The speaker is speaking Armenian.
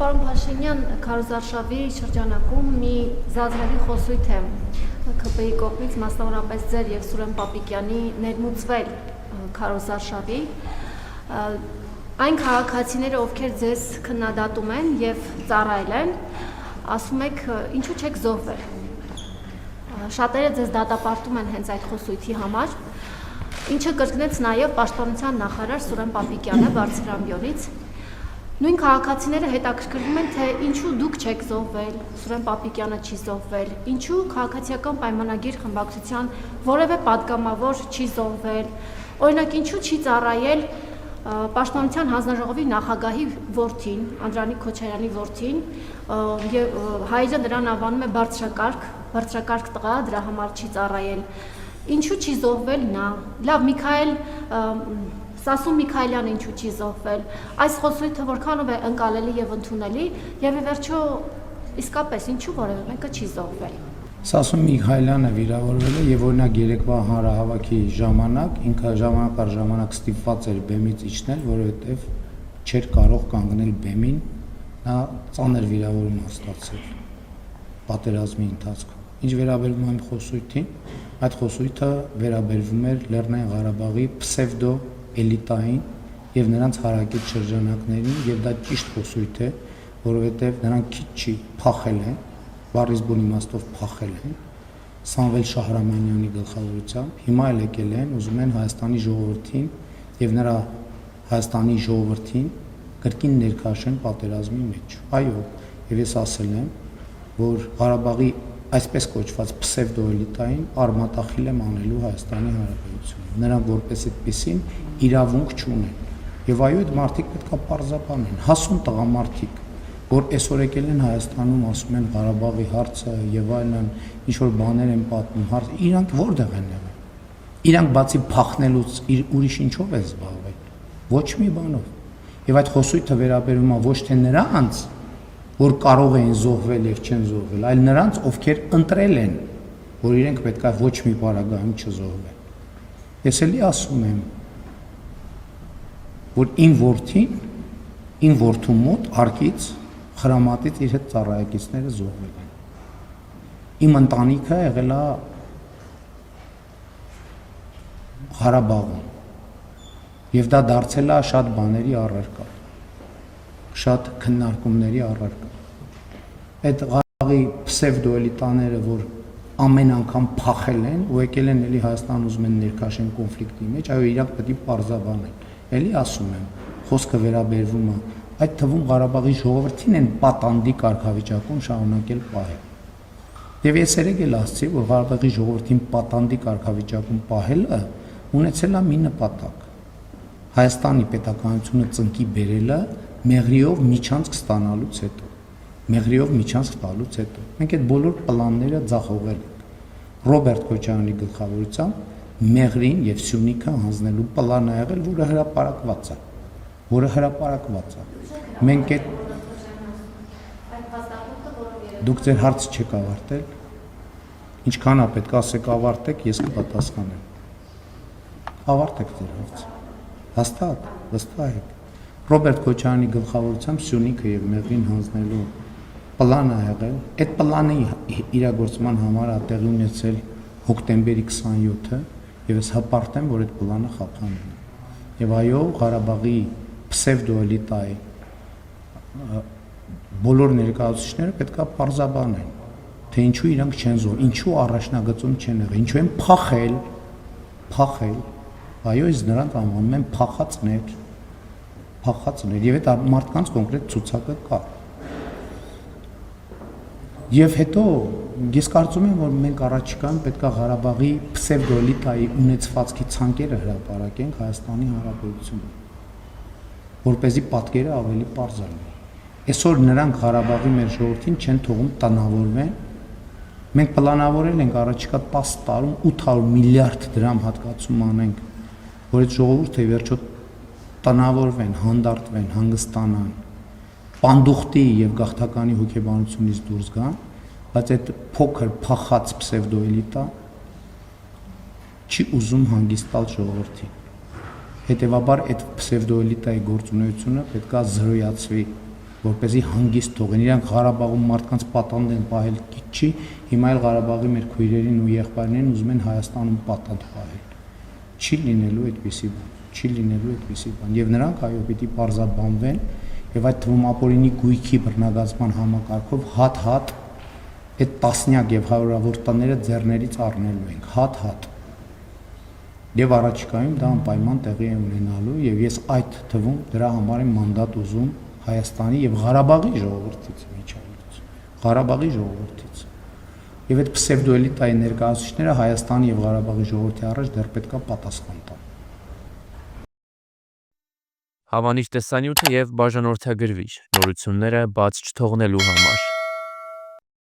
պարոն Փաշինյան, քարոզարշավի շրջանակում մի զազրելի խոսույթ է ՔՊ-ի կողմից, մասնավորապես ձեր եւ Սուրեն Պապիկյանի ներմուծվել քարոզարշավի, այն քաղաքացիները, ովքեր ձեզ քննադատում են եւ ծառայել են, ասում եք, ինչու չեք զոհվել։ Շատերը ձեզ դատապարտում են հենց այդ խոսույթի համար, ինչը կրկնեց նաեւ Պաշտպանության նախարար Սուրեն Պապիկյանը Բարձրամբյոնից։ Նույն քաղաքացիները հետաքրքրվում են, թե ինչու դուք չեք զոհվել, Սուրեն Պապիկյանը չի զոհվել, ինչու քաղաքացիական պայմանագիր խմբակցության որևէ պատգամավոր չի զոհվել, օրինակ ինչու չի ծառայել Պաշտպանության հանձնաժողովի նախագահի որդին, Անդրանիկ Քոչարյանի որդին, եւ հայրը նրան անվանում է բարձրակարգ տղա, դրա համար չի ծառայել, ինչու չի զոհվել նա, լավ Սասուն Միքայելյանը ինչու չի զոհվել, այս խոսույթը որքանով է ընկալելի եւ ընդունելի եւ ի վերջո իսկապես ինչու որևէ մեկը չի զոհվել։ Սասուն Միքայելյանը վիրավորվել է եւ օրինակ երեկվա հանրահավաքի ժամանակ ինքը ժամանակ առ ժամանակ ստիպված էր բեմից իջնել, որովհետեւ չէր կարող կանգնել բեմին, նա ծանր վիրավորում ստացել պատերազմի ընթացքում։ Ինչ վերաբերում է խոսույթին, այդ խոսույթը վերաբերվում էր Լեռնային Ղարաբաղի պսևդո էլիտային եւ նրանց հարակից շրջանակներին եւ դա ճիշտ խոսույթ է, որովհետեւ նրանք քիչ չի փախել են, բառից բուն իմաստով փախել են Սամվել Շահրամանյանի գլխավորությամբ, հիմա էլ եկել են, ուզում են Հայաստանի ժողովրդին եւ նրա Հայաստանի ժողովրդին կրկին ներքաշեն պատերազմի մեջ։ Այո, եւ ես ասել եմ, որ Ղարաբաղի այսպես կոչված պսևդոէլիտային արմատախիլ եմ անելու Հայաստանի Հանրապետությունը։ Նրանք որպես այդպեսին իրավունք չունեն։ Եվ այո, այդ մարդիկ պետքա պարզաբանեն, հասուն տղամարդիկ, որ այսօր եկել են Հայաստանում, ասում են Ղարաբաղի հարցը եւ այլն, ինչ որ բաներ են պատմում, իրանք որտեղ են եղել։ Իրանք բացի փախնելուց ուրիշ ինչով են զբաղվել։ Ոչ մի բանով։ Եվ այդ խոսույթը վերաբերում է ոչ թե նրանց, որ կարող էին զոհվել եւ չեն զոհվել, այլ նրանց, ովքեր ընտրել են, որ իրենք պետք է ոչ մի պարագայում չզոհվեն։ Ես էլի ասում եմ, որ իմ որդու մոտ արկից խրամատից իր հետ ծառայակիցները զոհվել են։ Իմ ընտանիքը եղել է Ղարաբաղում եւ դա դարձել է շատ բաների առարկա, շատ քննարկումների առարկա։ Այդ Ղարաբաղի պսևդոէլիտաները, որ ամեն անգամ փախել են ու եկել են էլի Հայաստան ուզում են ներքաշեն կոնֆլիկտի մեջ, այո, իրանք պետք է պարզաբանեն։ Էլի ասում եմ, խոսքը վերաբերվում է այդ թվում Ղարաբաղի ժողովրդին են պատանդի կարգավիճակում շարունակել պահել։ Եվ ես երեք էլ ասացի, որ Ղարաբաղի ժողովրդին պատանդի կարգավիճակում պահելը ունեցել է մի նպատակ։ Հայաստանի պետականությունը ծնկի բերելը մեղրիով միջանցք ստանալուց հետո, մենք այդ բոլոր պլանները ձախողել ենք։ Ռոբերտ Քոչարյանի գլխավորությամբ մեղրին եւ Սյունիքը հանձնելու պլան ա եղել, որը հրապարակված է։ Մենք այդ դուք ձեր հարցը չեք ավարտել, ինչքան է պետք ասեք ավարտեք, ես կպատասխանեմ։ Ավարտեք ձեր հարցը։ Հաստատ, վստահ եք։ Ռոբերտ Քոչարյանի գլխավորությամբ Սյունիքը եւ մեղրին հանձնելու պլան ա եղել։ Այդ պլանի իրագործման համար ա տեղի ունեցել հոկտեմբերի 27-ը եւ ես հպարտ եմ, որ այդ պլանը խափանել է։ Եվ այո, Ղարաբաղի պսևդոէլիտայի բոլոր ներկայացուցիչները պետքա պարզաբանեն, թե ինչու իրանք չեն զոհվել, ինչու առաջնագծում չեն եղել, ինչու են փախել։ Այո, ես նրանց անվանում եմ փախածներ, եւ այդ մարդկանց կոնկրետ ցուցակը կա։ Եվ հետո ես կարծում եմ, որ մենք առաջիկայում պետք է Ղարաբաղի պսևդոէլիտայի ունեցվածքի ցանկերը հրապարակենք Հայաստանի Հանրապետությունում, որպեսզի պատկերը ավելի պարզ լինի։ Այսօր նրանք Ղարաբաղի մեր ժողովրդին չեն թողում տնավորվեն։ Մենք պլանավորել ենք առաջիկա 10 տարում 800 միլիարդ դրամ հատկացում անենք, որ այդ ժողովուրդը վերջո տնավորվեն, հանդարտվեն, հանգստանան, պանդուխտի եւ գաղթականի հոգեբանությունից դուրս գան, բայց այդ փոքր փախած պսևդոէլիտա չի ուզում հանգիստ տալ ժողովրդին։ Հետևաբար այդ պսևդոէլիտայի գործունեությունը պետք է զրոյացվի որպեսզի հանգիստ թողեն։ Իրանք Ղարաբաղում մարդկանց պատանդ են պահել գիծ չի, հիմա էլ Ղարաբաղի մեր քույրերին ու եղբայրներին ուզում են Հայաստանում պատանդ պահել։ Չի լինելու այդպիսի բան, չի լինելու այդպիսի բան։ Եվ նրանք այո պիտի պարզաբանվեն եւ այդ թվում ապօրինի գույքի բռնագազման համակարգով հատ-հատ այդ տասնյակ եւ հարյուրավոր տները ձեռներից առնելու ենք, հատ-հատ։ Եվ առաջիկայում դա անպայման տեղի է ունենալու եւ ես այդ թվում դրա համար եմ մանդատ ուզում Հայաստանի եւ Ղարաբաղի ժողովրդից միջավայրից, Ղարաբաղի ժողովրդից։ Եվ այդ պսևդոէլիտայի ներկայացուցիչները Հայաստանի եւ Ղարաբաղի ժողովրդի առաջ դեռ պետքա պատասխան տան։ Հավանիչ տեսանյութը եւ բաժանորդագրվիչ նորությունները բաց չթողնելու համար։